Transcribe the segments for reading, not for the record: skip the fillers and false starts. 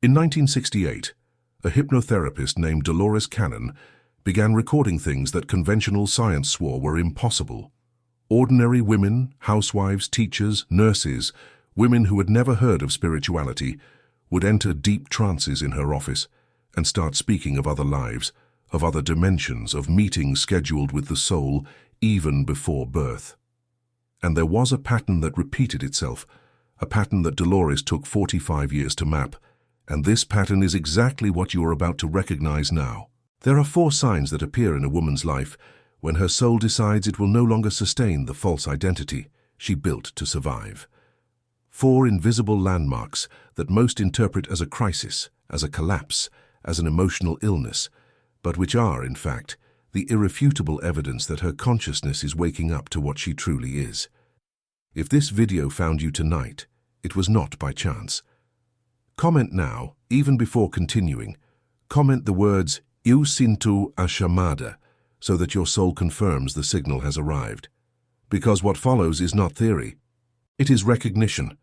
In 1968, a hypnotherapist named Dolores began recording things that conventional science swore were impossible. Ordinary women, housewives, teachers, nurses, women who had never heard of spirituality, would enter deep trances in her office and start speaking of other lives, of other dimensions, of meetings scheduled with the soul even before birth. And there was a pattern that repeated itself, a pattern that Dolores took 45 years to map, and this pattern is exactly what you are about to recognize now. There are 4 signs that appear in a woman's life when her soul decides it will no longer sustain the false identity she built to survive. 4 invisible landmarks that most interpret as a crisis, as a collapse, as an emotional illness, but which are, in fact, the irrefutable evidence that her consciousness is waking up to what she truly is. If this video found you tonight, it was not by chance. Comment now, even before continuing. Comment the words, "Eu sinto a chamada," so that your soul confirms the signal has arrived. Because what follows is not theory. It is recognition,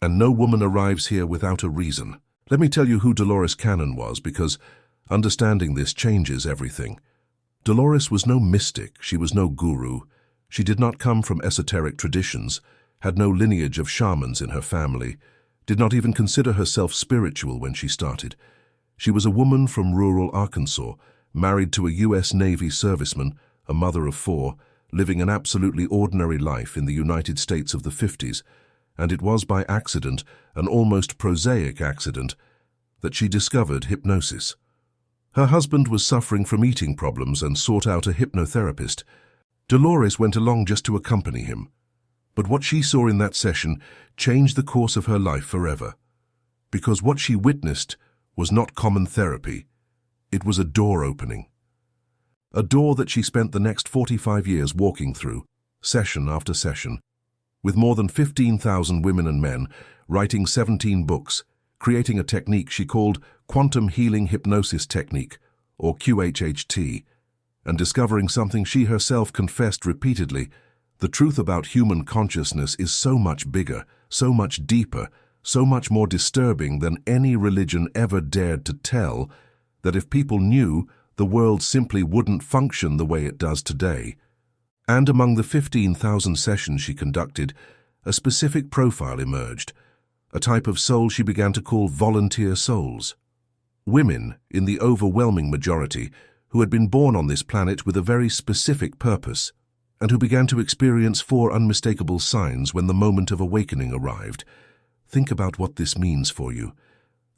and no woman arrives here without a reason. Let me tell you who Dolores was, because understanding this changes everything. Dolores was no mystic, she was no guru. She did not come from esoteric traditions, had no lineage of shamans in her family, did not even consider herself spiritual when she started. She was a woman from rural Arkansas, married to a U.S. Navy serviceman, a mother of 4, living an absolutely ordinary life in the United States of the 50s, and it was by accident, an almost prosaic accident, that she discovered hypnosis. Her husband was suffering from eating problems and sought out a hypnotherapist. Dolores went along just to accompany him. But what she saw in that session changed the course of her life forever. Because what she witnessed was not common therapy. It was a door opening. A door that she spent the next 45 years walking through, session after session, with more than 15,000 women and men, writing 17 books, creating a technique she called Quantum Healing Hypnosis Technique, or QHHT, and discovering something she herself confessed repeatedly: the truth about human consciousness is so much bigger, so much deeper, so much more disturbing than any religion ever dared to tell, that if people knew, the world simply wouldn't function the way it does today. And among the 15,000 sessions she conducted, a specific profile emerged, a type of soul she began to call volunteer souls. Women, in the overwhelming majority, who had been born on this planet with a very specific purpose, and who began to experience 4 unmistakable signs when the moment of awakening arrived. Think about what this means for you.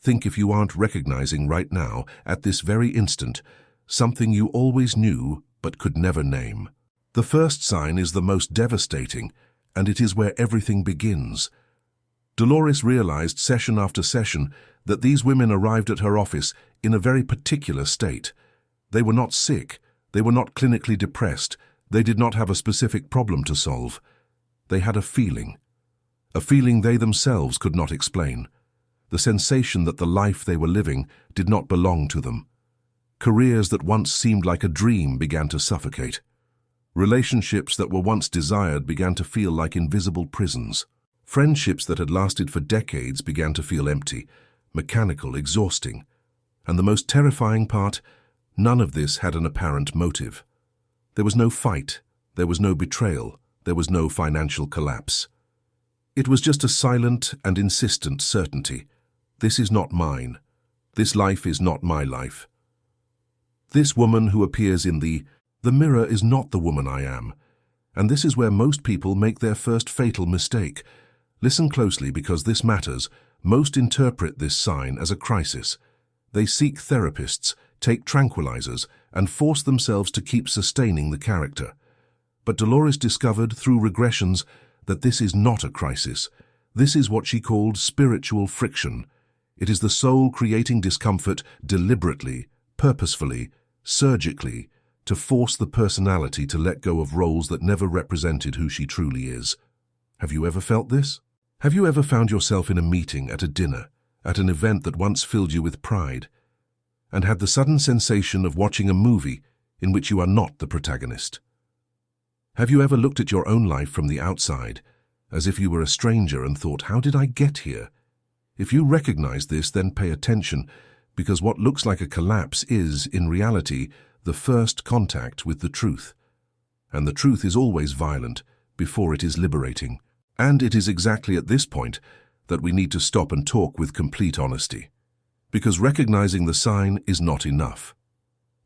Think if you aren't recognizing right now, at this very instant, something you always knew but could never name. The first sign is the most devastating, and it is where everything begins. Dolores realized session after session that these women arrived at her office in a very particular state. They were not sick, they were not clinically depressed, they did not have a specific problem to solve. They had a feeling they themselves could not explain. The sensation that the life they were living did not belong to them. Careers that once seemed like a dream began to suffocate. Relationships that were once desired began to feel like invisible prisons. Friendships that had lasted for decades began to feel empty, mechanical, exhausting. And the most terrifying part, none of this had an apparent motive. There was no fight, there was no betrayal, there was no financial collapse. It was just a silent and insistent certainty. This is not mine. This life is not my life. This woman who appears in the mirror is not the woman I am. And this is where most people make their first fatal mistake. Listen closely, because this matters. Most interpret this sign as a crisis. They seek therapists, take tranquilizers, and force themselves to keep sustaining the character. But Dolores discovered through regressions that this is not a crisis. This is what she called spiritual friction. It is the soul creating discomfort deliberately, purposefully, surgically, to force the personality to let go of roles that never represented who she truly is. Have you ever felt this? Have you ever found yourself in a meeting, at a dinner, at an event that once filled you with pride, and had the sudden sensation of watching a movie in which you are not the protagonist? Have you ever looked at your own life from the outside, as if you were a stranger, and thought, how did I get here? If you recognize this, then pay attention, because what looks like a collapse is, in reality, the first contact with the truth. And the truth is always violent before it is liberating. And it is exactly at this point that we need to stop and talk with complete honesty. Because recognizing the sign is not enough.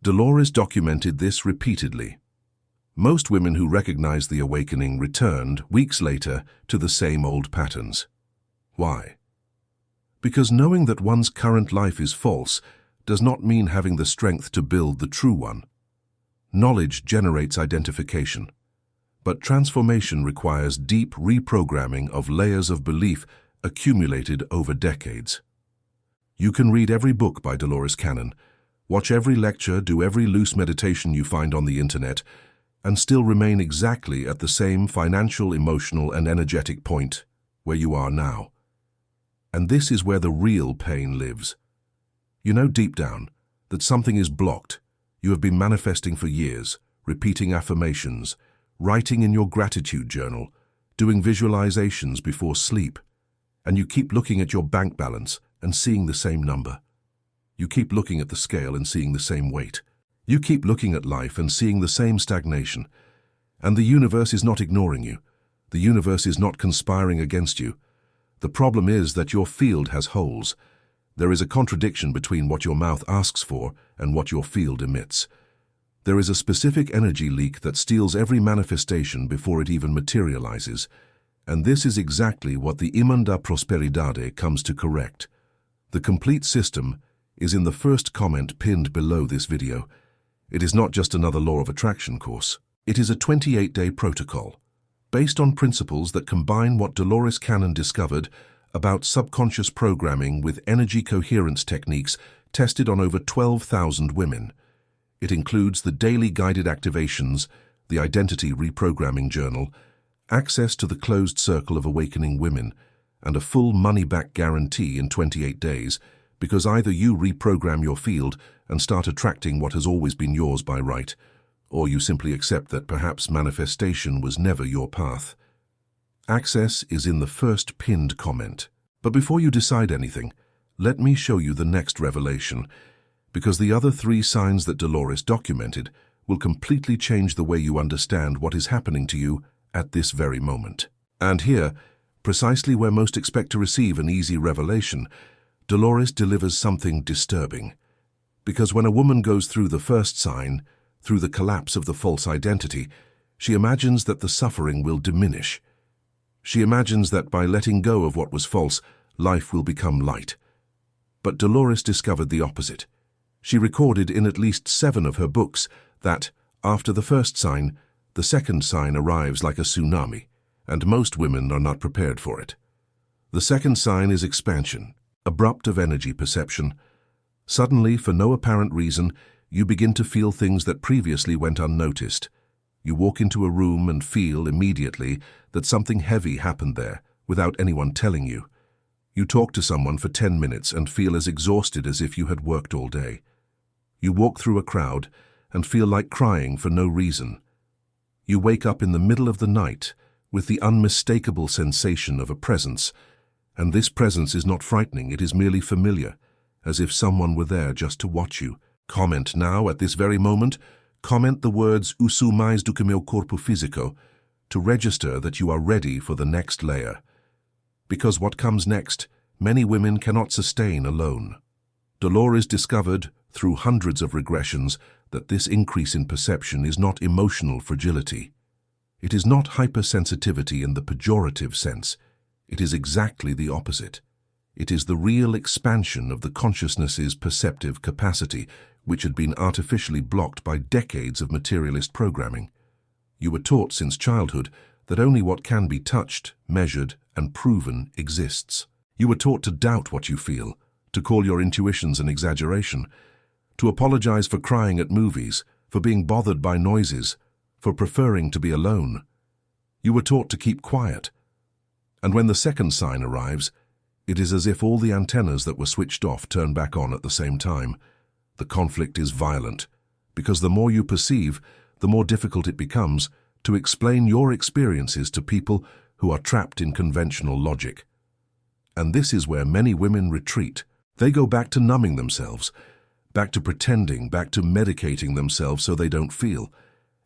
Dolores documented this repeatedly. Most women who recognized the awakening returned, weeks later, to the same old patterns. Why? Because knowing that one's current life is false does not mean having the strength to build the true one. Knowledge generates identification, but transformation requires deep reprogramming of layers of belief accumulated over decades. You can read every book by Dolores Cannon, watch every lecture, do every loose meditation you find on the internet, and still remain exactly at the same financial, emotional, and energetic point where you are now. And this is where the real pain lives. You know deep down that something is blocked. You have been manifesting for years, repeating affirmations, writing in your gratitude journal, doing visualizations before sleep, and you keep looking at your bank balance and seeing the same number. You keep looking at the scale and seeing the same weight. You keep looking at life and seeing the same stagnation. And the universe is not ignoring you. The universe is not conspiring against you. The problem is that your field has holes. There is a contradiction between what your mouth asks for and what your field emits. There is a specific energy leak that steals every manifestation before it even materializes. And this is exactly what the Imán da Prosperidade comes to correct. The complete system is in the first comment pinned below this video. It is not just another law of attraction course. It is a 28-day protocol, based on principles that combine what Dolores Cannon discovered about subconscious programming with energy coherence techniques tested on over 12,000 women. It includes the daily guided activations, the identity reprogramming journal, access to the closed circle of awakening women, and a full money-back guarantee in 28 days, because either you reprogram your field and start attracting what has always been yours by right, or you simply accept that perhaps manifestation was never your path. Access is in the first pinned comment. But before you decide anything, let me show you the next revelation, because the other 3 signs that Dolores documented will completely change the way you understand what is happening to you at this very moment. And here, precisely where most expect to receive an easy revelation, Dolores delivers something disturbing. Because when a woman goes through the first sign, through the collapse of the false identity, she imagines that the suffering will diminish. She imagines that by letting go of what was false, life will become light. But Dolores discovered the opposite. She recorded in at least 7 of her books that, after the first sign, the second sign arrives like a tsunami, and most women are not prepared for it. The second sign is expansion, abrupt of energy perception. Suddenly, for no apparent reason, you begin to feel things that previously went unnoticed. You walk into a room and feel immediately that something heavy happened there without anyone telling you. You talk to someone for 10 minutes and feel as exhausted as if you had worked all day. You walk through a crowd and feel like crying for no reason. You wake up in the middle of the night with the unmistakable sensation of a presence, and this presence is not frightening, it is merely familiar, as if someone were there just to watch you. Comment now, at this very moment, comment the words "Uso mais do que meu corpo físico" to register that you are ready for the next layer. Because what comes next, many women cannot sustain alone. Dolores discovered, through hundreds of regressions, that this increase in perception is not emotional fragility. It is not hypersensitivity in the pejorative sense. It is exactly the opposite. It is the real expansion of the consciousness's perceptive capacity, which had been artificially blocked by decades of materialist programming. You were taught since childhood that only what can be touched, measured, and proven exists. You were taught to doubt what you feel, to call your intuitions an exaggeration, to apologize for crying at movies, for being bothered by noises, for preferring to be alone. You were taught to keep quiet. And when the second sign arrives, it is as if all the antennas that were switched off turn back on at the same time. The conflict is violent, because the more you perceive, the more difficult it becomes to explain your experiences to people who are trapped in conventional logic. And this is where many women retreat. They go back to numbing themselves, back to pretending, back to medicating themselves so they don't feel.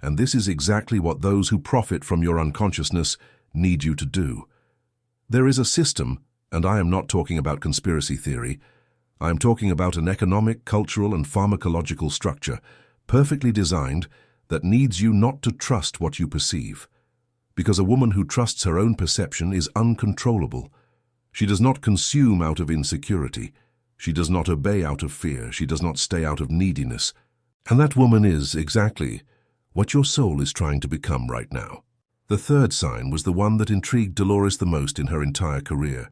And this is exactly what those who profit from your unconsciousness need you to do. There is a system, and I am not talking about conspiracy theory. I am talking about an economic, cultural, and pharmacological structure, perfectly designed, that needs you not to trust what you perceive. Because a woman who trusts her own perception is uncontrollable. She does not consume out of insecurity. She does not obey out of fear. She does not stay out of neediness. And that woman is, exactly, what your soul is trying to become right now. The third sign was the one that intrigued Dolores the most in her entire career.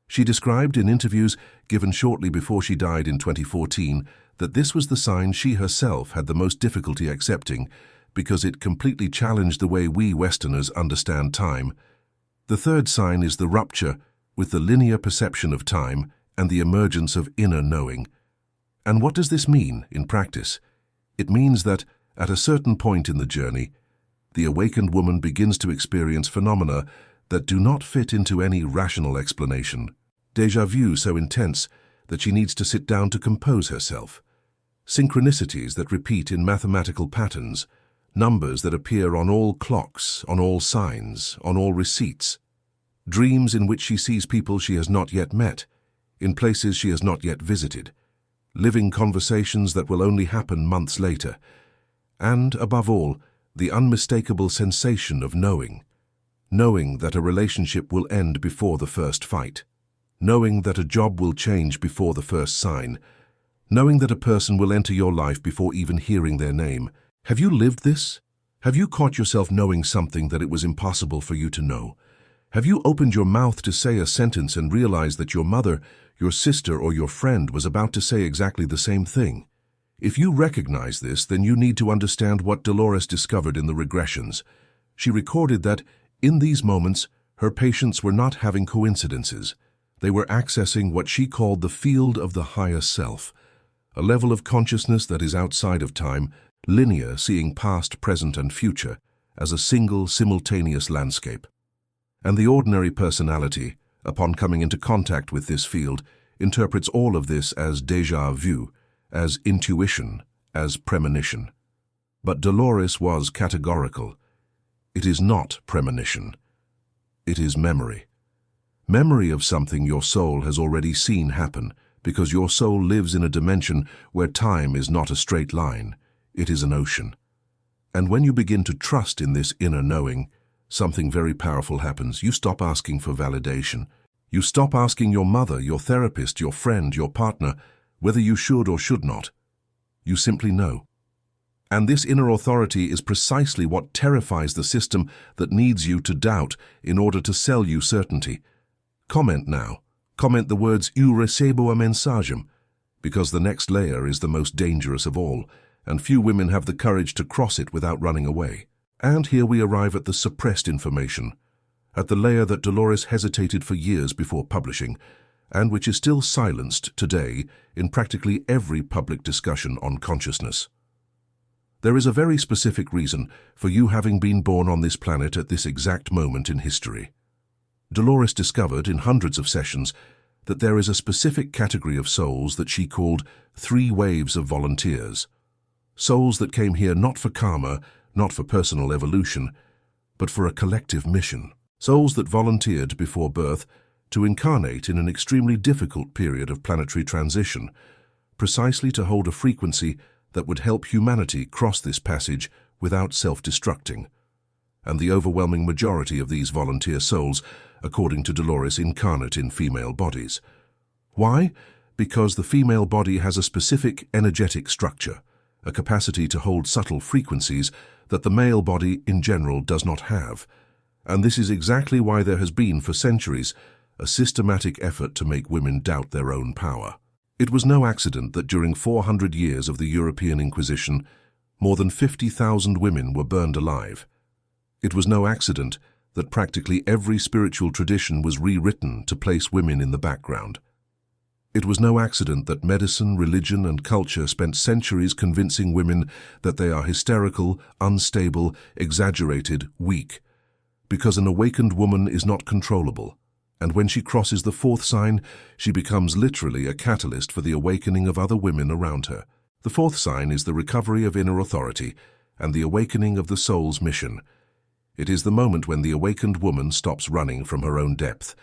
She described in interviews given shortly before she died in 2014 that this was the sign she herself had the most difficulty accepting because it completely challenged the way we Westerners understand time. The third sign is the rupture with the linear perception of time and the emergence of inner knowing. And what does this mean in practice? It means that, at a certain point in the journey, the awakened woman begins to experience phenomena that do not fit into any rational explanation. Déjà vu so intense that she needs to sit down to compose herself. Synchronicities that repeat in mathematical patterns. Numbers that appear on all clocks, on all signs, on all receipts. Dreams in which she sees people she has not yet met, in places she has not yet visited. Living conversations that will only happen months later. And, above all, the unmistakable sensation of knowing. Knowing that a relationship will end before the first fight. Knowing that a job will change before the first sign. Knowing that a person will enter your life before even hearing their name. Have you lived this? Have you caught yourself knowing something that it was impossible for you to know? Have you opened your mouth to say a sentence and realized that your mother, your sister, or your friend was about to say exactly the same thing? If you recognize this, then you need to understand what Dolores discovered in the regressions. She recorded that, in these moments, her patients were not having coincidences. They were accessing what she called the field of the higher self, a level of consciousness that is outside of time, linear, seeing past, present, and future as a single, simultaneous landscape. And the ordinary personality, upon coming into contact with this field, interprets all of this as déjà vu, as intuition, as premonition. But Dolores was categorical. It is not premonition. It is memory. Memory of something your soul has already seen happen, because your soul lives in a dimension where time is not a straight line, it is an ocean. And when you begin to trust in this inner knowing, something very powerful happens. You stop asking for validation. You stop asking your mother, your therapist, your friend, your partner, whether you should or should not. You simply know. And this inner authority is precisely what terrifies the system that needs you to doubt in order to sell you certainty. Comment now. Comment the words "Eu recebo a mensagem," because the next layer is the most dangerous of all, and few women have the courage to cross it without running away. And here we arrive at the suppressed information, at the layer that Dolores hesitated for years before publishing, and which is still silenced today in practically every public discussion on consciousness. There is a very specific reason for you having been born on this planet at this exact moment in history. Dolores discovered in hundreds of sessions that there is a specific category of souls that she called 3 waves of volunteers. Souls that came here not for karma, not for personal evolution, but for a collective mission. Souls that volunteered before birth to incarnate in an extremely difficult period of planetary transition, precisely to hold a frequency that would help humanity cross this passage without self-destructing. And the overwhelming majority of these volunteer souls, according to Dolores, incarnate in female bodies. Why? Because the female body has a specific energetic structure, a capacity to hold subtle frequencies that the male body in general does not have. And this is exactly why there has been, for centuries, a systematic effort to make women doubt their own power. It was no accident that during 400 years of the European Inquisition, more than 50,000 women were burned alive. It was no accident that practically every spiritual tradition was rewritten to place women in the background. It was no accident that medicine, religion, and culture spent centuries convincing women that they are hysterical, unstable, exaggerated, weak, because an awakened woman is not controllable. And when she crosses the fourth sign, she becomes literally a catalyst for the awakening of other women around her. The fourth sign is the recovery of inner authority and the awakening of the soul's mission. It is the moment when the awakened woman stops running from her own depth.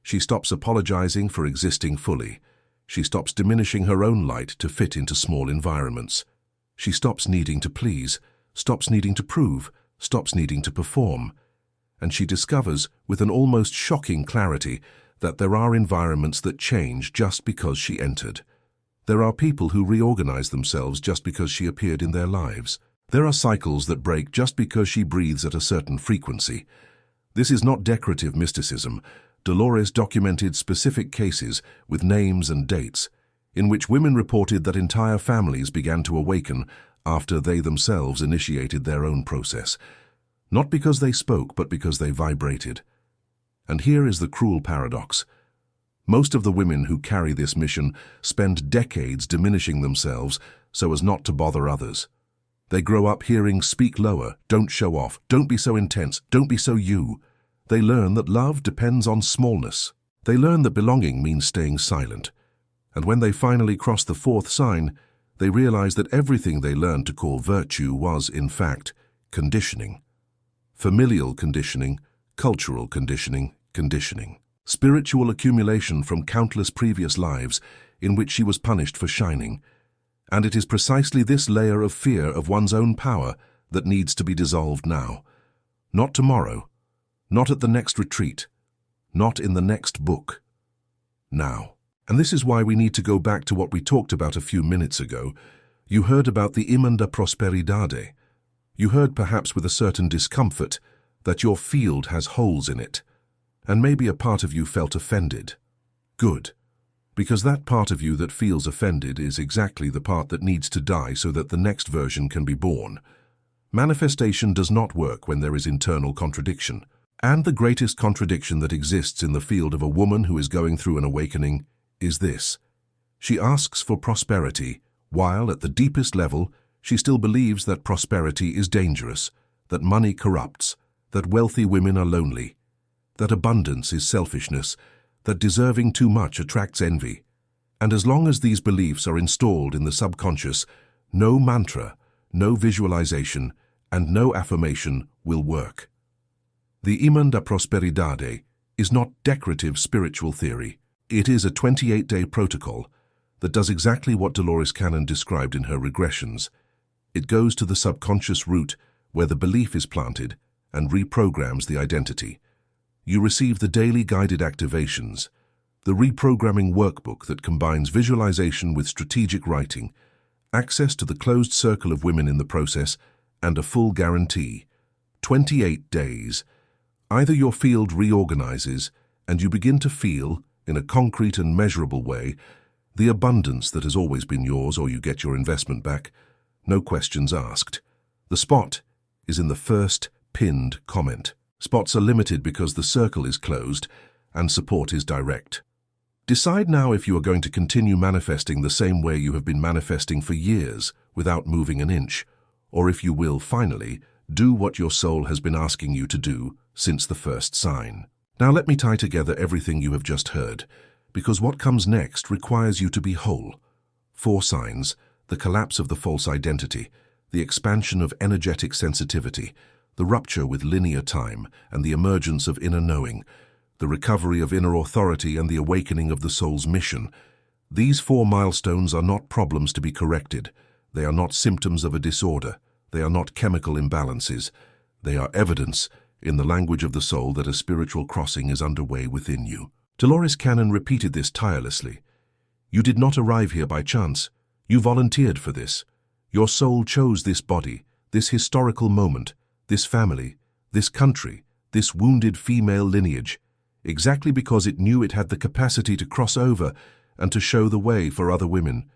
She stops apologizing for existing fully. She stops diminishing her own light to fit into small environments. She stops needing to please, stops needing to prove, stops needing to perform. And she discovers, with an almost shocking clarity, that there are environments that change just because she entered. There are people who reorganize themselves just because she appeared in their lives. There are cycles that break just because she breathes at a certain frequency. This is not decorative mysticism. Dolores documented specific cases with names and dates in which women reported that entire families began to awaken after they themselves initiated their own process. Not because they spoke, but because they vibrated. And here is the cruel paradox. Most of the women who carry this mission spend decades diminishing themselves so as not to bother others. They grow up hearing "speak lower, don't show off, don't be so intense, don't be so you." They learn that love depends on smallness. They learn that belonging means staying silent. And when they finally cross the fourth sign, they realize that everything they learned to call virtue was, in fact, conditioning. Familial conditioning, cultural conditioning, spiritual accumulation from countless previous lives in which she was punished for shining. And it is precisely this layer of fear of one's own power that needs to be dissolved now. Not tomorrow, not at the next retreat, not in the next book. Now. And this is why we need to go back to what we talked about a few minutes ago. You heard about the imán da prosperidade. You heard, perhaps with a certain discomfort, that your field has holes in it. And maybe a part of you felt offended. Good. Because that part of you that feels offended is exactly the part that needs to die so that the next version can be born. Manifestation does not work when there is internal contradiction. And the greatest contradiction that exists in the field of a woman who is going through an awakening is this. She asks for prosperity, while at the deepest level, she still believes that prosperity is dangerous, that money corrupts, that wealthy women are lonely, that abundance is selfishness, that deserving too much attracts envy. And as long as these beliefs are installed in the subconscious, no mantra, no visualization, and no affirmation will work. The imán da prosperidade is not decorative spiritual theory. It is a 28-day protocol that does exactly what Dolores Cannon described in her regressions. It goes to the subconscious root where the belief is planted and reprograms the identity. You receive the daily guided activations, the reprogramming workbook that combines visualization with strategic writing, access to the closed circle of women in the process, and a full guarantee. 28 days. Either your field reorganizes and you begin to feel, in a concrete and measurable way, the abundance that has always been yours, or you get your investment back, no questions asked. The spot is in the first pinned comment. Spots are limited because the circle is closed and support is direct. Decide now if you are going to continue manifesting the same way you have been manifesting for years without moving an inch, or if you will finally do what your soul has been asking you to do since the first sign. Now let me tie together everything you have just heard, because what comes next requires you to be whole. 4 signs: the collapse of the false identity, the expansion of energetic sensitivity, the rupture with linear time and the emergence of inner knowing, the recovery of inner authority and the awakening of the soul's mission. These 4 milestones are not problems to be corrected. They are not symptoms of a disorder. They are not chemical imbalances. They are evidence, in the language of the soul, that a spiritual crossing is underway within you. Dolores Cannon repeated this tirelessly. You did not arrive here by chance. You volunteered for this. Your soul chose this body, this historical moment, this family, this country, this wounded female lineage, exactly because it knew it had the capacity to cross over and to show the way for other women.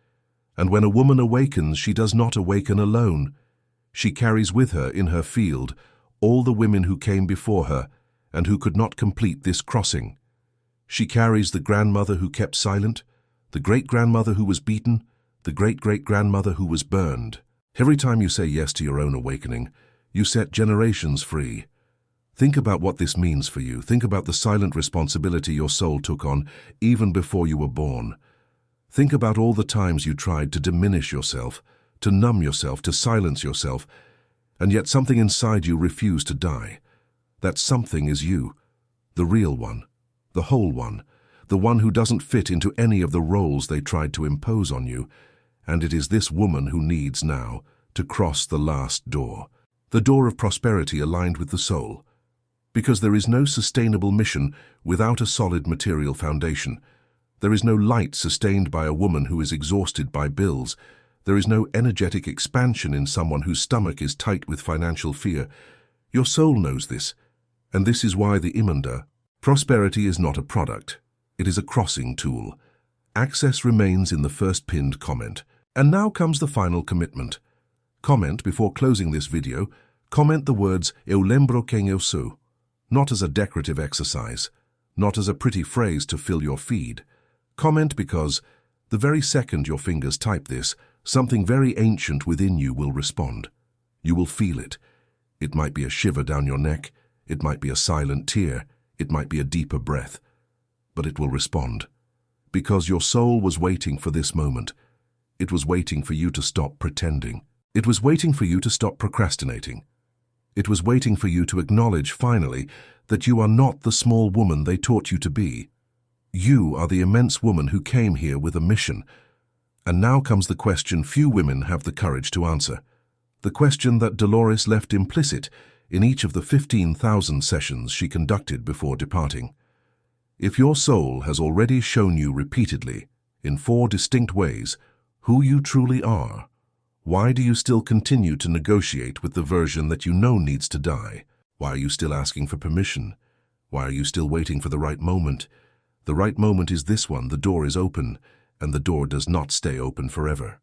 And when a woman awakens, she does not awaken alone. She carries with her in her field all the women who came before her and who could not complete this crossing. She carries the grandmother who kept silent, the great-grandmother who was beaten, the great-great-grandmother who was burned. Every time you say yes to your own awakening, you set generations free. Think about what this means for you. Think about the silent responsibility your soul took on even before you were born. Think about all the times you tried to diminish yourself, to numb yourself, to silence yourself, and yet something inside you refused to die. That something is you, the real one, the whole one, the one who doesn't fit into any of the roles they tried to impose on you, and it is this woman who needs now to cross the last door, the door of prosperity aligned with the soul. Because there is no sustainable mission without a solid material foundation. There is no light sustained by a woman who is exhausted by bills. There is no energetic expansion in someone whose stomach is tight with financial fear. Your soul knows this, and this is why the Imanda, prosperity is not a product. It is a crossing tool. Access remains in the first pinned comment. And now comes the final commitment. Comment before closing this video. Comment the words "Eu lembro quem eu sou." Not as a decorative exercise, not as a pretty phrase to fill your feed. Comment because, the very second your fingers type this, something very ancient within you will respond. You will feel it. It might be a shiver down your neck, it might be a silent tear, it might be a deeper breath. But it will respond. Because your soul was waiting for this moment. It was waiting for you to stop pretending. It was waiting for you to stop procrastinating. It was waiting for you to acknowledge, finally, that you are not the small woman they taught you to be. You are the immense woman who came here with a mission. And now comes the question few women have the courage to answer. The question that Dolores left implicit in each of the 15,000 sessions she conducted before departing. If your soul has already shown you repeatedly, in 4 distinct ways, who you truly are, why do you still continue to negotiate with the version that you know needs to die? Why are you still asking for permission? Why are you still waiting for the right moment? The right moment is this one. The door is open, and the door does not stay open forever.